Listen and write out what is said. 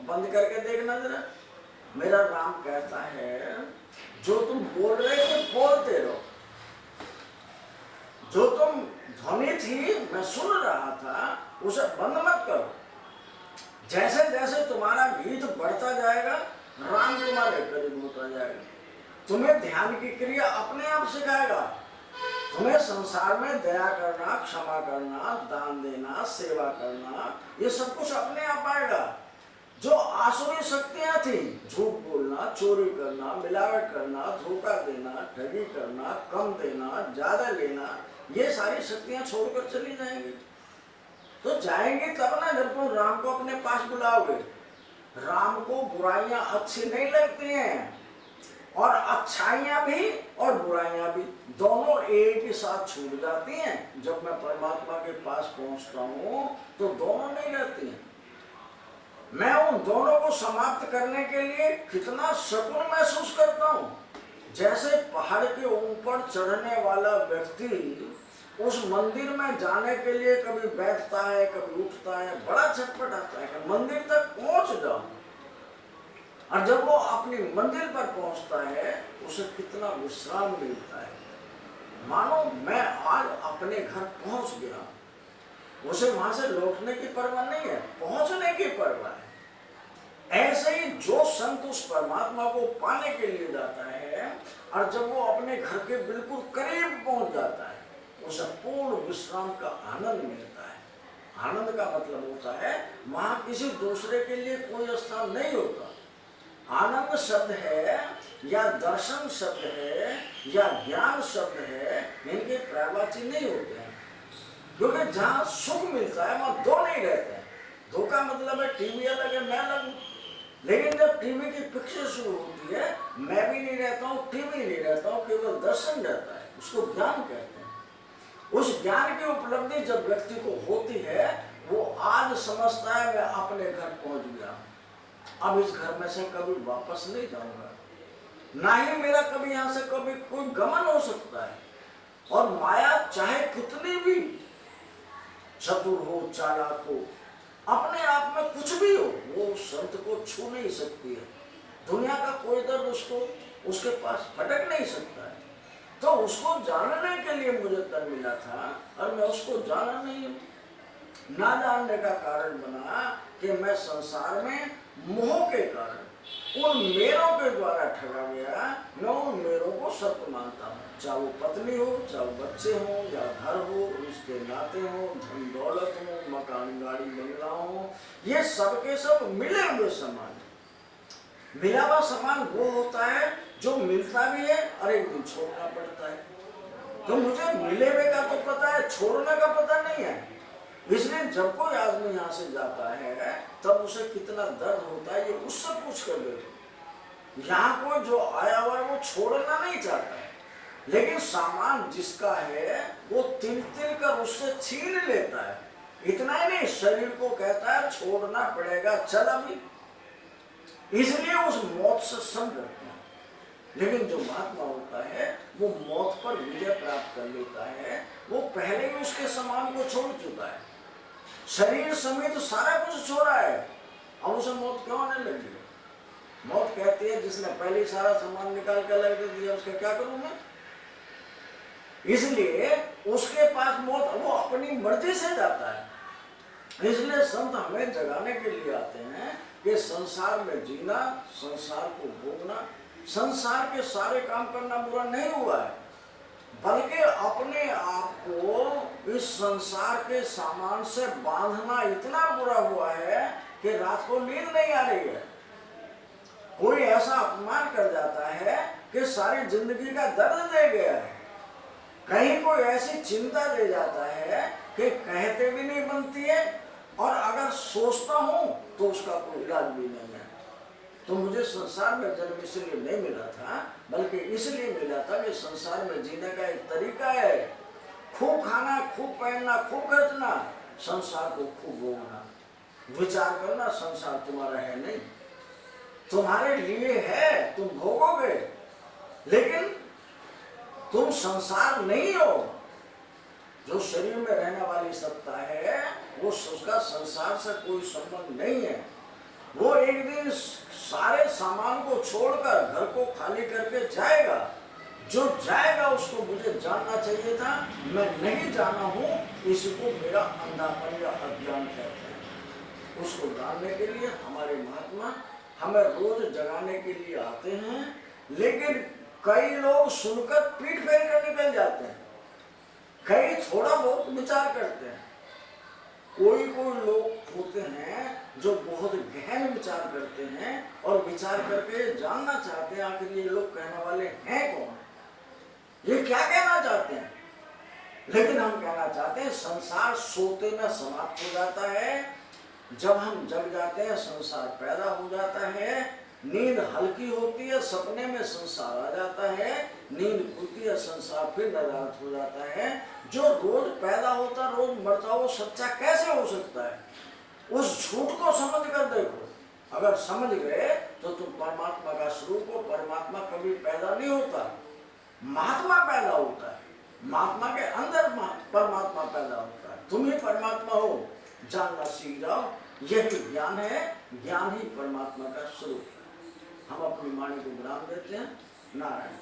बंद करके देखना जरा। मेरा राम कहता है जो तुम बोल रहे थे बोलते रहो, जो तुम ध्वनि थी मैं सुन रहा था उसे बंद मत करो। जैसे जैसे तुम्हारा गीत बढ़ता जाएगा राम तुम्हारे करीब होता जाएगा। तुम्हें ध्यान की क्रिया अपने आप सिखाएगा। तुम्हें संसार में दया करना, क्षमा करना, दान देना, सेवा करना, ये सब कुछ अपने आप आएगा। जो आसुरी शक्तियां थी, झूठ बोलना, चोरी करना, मिलावट करना, धोखा देना, ठगी करना, कम देना, ज्यादा लेना, ये सारी शक्तियां छोड़कर चली जाएंगी। तो जाएंगी तब ना जब तुम राम को अपने पास बुलाओगे। राम को बुराइयां अच्छी नहीं लगती हैं, और अच्छाइयां भी और बुराइयां भी दोनों एक ही साथ छूट जाती हैं। जब मैं परमात्मा के पास पहुंचता हूं तो दोनों नहीं रहती हैं। मैं उन दोनों को समाप्त करने के लिए कितना सुकून महसूस करता हूं। जैसे पहाड़ के ऊपर चढ़ने वाला व्यक्ति उस मंदिर में जाने के लिए कभी बैठता है, कभी उठता है, बड़ा छटपटाता है कि मंदिर तक पहुंच जाऊं। और जब वो अपनी मंदिर पर पहुंचता है उसे कितना विश्राम मिलता है, मानो मैं आज अपने घर पहुंच गया। उसे वहां से लौटने की परवाह नहीं है, पहुंचने की परवाह है। ऐसे ही जो संत उस परमात्मा को पाने के लिए जाता है और जब वो अपने घर के बिल्कुल करीब पहुंच जाता है उसे पूर्ण विश्राम का आनंद मिलता है। आनंद का मतलब होता है वहां किसी दूसरे के लिए कोई स्थान नहीं होता। आनंद शब्द है या दर्शन शब्द है या ज्ञान शब्द है, इनके पर्यायवाची नहीं होते हैं। क्योंकि जहां सुख मिलता है वहां दो नहीं रहते हैं। दो का मतलब है टीवी अलग है, मैं अलग हूं। लेकिन जब टीवी की पिक्चर शुरू होती है मैं भी नहीं रहता हूँ, टीवी नहीं रहता हूँ, केवल दर्शन रहता है। उसको ज्ञान कहते हैं। उस ज्ञान की उपलब्धि जब व्यक्ति को होती है वो आज समझता है मैं अपने घर पहुंच गया, अब इस घर में से कभी वापस नहीं जाऊंगा, ना ही मेरा कभी यहां से कभी कोई गमन हो सकता है। और माया चाहे कितनी भी चतुर हो, चालाक हो, अपने आप में कुछ भी हो, वो संत को छू नहीं सकती है। दुनिया का कोई दर्द उसको उसके पास भटक नहीं सकता है। तो उसको जानने के लिए मुझे तन मिला था और मैं उसको जाना नहीं हूं। ना जानने का कारण बना कि मैं संसार में मोह के कारण उन मेरों के द्वारा ठगा गया। मैं उन मेरों को सत्य मानता हूँ, चाहे वो पत्नी हो, चाहे वो बच्चे हो, या घर हो, रिश्ते नाते हो, धन दौलत हो, मकान गाड़ी बंगला हो, ये सब के सब मिले हुए सामान। मिला हुआ सामान वो होता है जो मिलता भी है और एक दिन छोड़ना पड़ता है। तो मुझे मिले हुए का तो पता है, छोड़ने का पता नहीं है। इसलिए जब कोई आदमी यहाँ से जाता है तब उसे कितना दर्द होता है ये उससे पूछ कर देखो। यहाँ कोई जो आया हुआ है वो छोड़ना नहीं चाहता है, लेकिन सामान जिसका है वो तिल तिल कर उससे छीन लेता है। इतना ही नहीं, शरीर को कहता है छोड़ना पड़ेगा, चल अभी। इसलिए उस मौत से सम डरते हैं। लेकिन जो महात्मा होता है वो मौत पर विजय प्राप्त कर लेता है। वो पहले ही उसके सामान को छोड़ चुका है, शरीर समेत सारा कुछ छोड़ा है। अब उसे मौत क्यों आने लगी? मौत कहती है जिसने पहले सारा सामान निकाल कर लग दिया उसका क्या करूं मैं। इसलिए उसके पास मौत वो अपनी मर्जी से जाता है। इसलिए संत हमें जगाने के लिए आते हैं कि संसार में जीना, संसार को भोगना, संसार के सारे काम करना बुरा नहीं हुआ है, बल्कि अपने आप को इस संसार के सामान से बांधना इतना बुरा हुआ है कि रात को नींद नहीं आ रही है। कोई ऐसा अपमान कर जाता है कि सारी जिंदगी का दर्द दे गया है। कहीं कोई ऐसी चिंता दे जाता है कि कहते भी नहीं बनती है, और अगर सोचता हूं तो उसका कोई इलाज भी नहीं है। तो मुझे संसार में जन्म इसलिए नहीं मिला था, बल्कि इसलिए मिला था कि संसार में जीने का एक तरीका है, खूब खाना, खूब पहनना, खूब खर्चना, संसार को खूब भोगना। विचार करना संसार तुम्हारा है नहीं, तुम्हारे लिए है, तुम भोगोगे, लेकिन तुम संसार नहीं हो। जो शरीर में रहने वाली सत्ता है वो उसका संसार से कोई संबंध नहीं है। वो एक दिन सारे सामान को छोड़कर घर को खाली करके जाएगा। जो जाएगा उसको मुझे जानना चाहिए था, मैं नहीं जाना हूं, इसको मेरा अंधापन या अज्ञान कहते हैं। उसको जानने के लिए हमारे महात्मा हमें रोज जगाने के लिए आते हैं, लेकिन कई लोग सुनकर पीठ फेर कर निकल जाते हैं, कई थोड़ा बहुत विचार करते हैं। कोई लोग होते हैं जो बहुत गहन विचार करते हैं और विचार करके जानना चाहते हैं आखिर ये लोग कहने वाले हैं कौन, ये क्या कहना चाहते हैं। लेकिन हम कहना चाहते हैं संसार सोते में समाप्त हो जाता है, जब हम जग जाते हैं संसार पैदा हो जाता है, नींद हल्की होती है, सपने में संसार आ जाता है, नींद खुलती है, संसार फिर नदारत हो जाता है। जो रोज पैदा होता रोज मरता वो सच्चा कैसे हो सकता है। उस झूठ को समझ कर देखो, अगर समझ गए तो तुम परमात्मा का स्वरूप हो। परमात्मा कभी पैदा नहीं होता, महात्मा पैदा होता है, महात्मा के अंदर परमात्मा पैदा होता है। तुम ही परमात्मा हो, जानना सीख जाओ, यही ज्ञान है, ज्ञान ही परमात्मा का स्वरूप है। हम अपनी वाणी को विराम देते हैं। नारायण।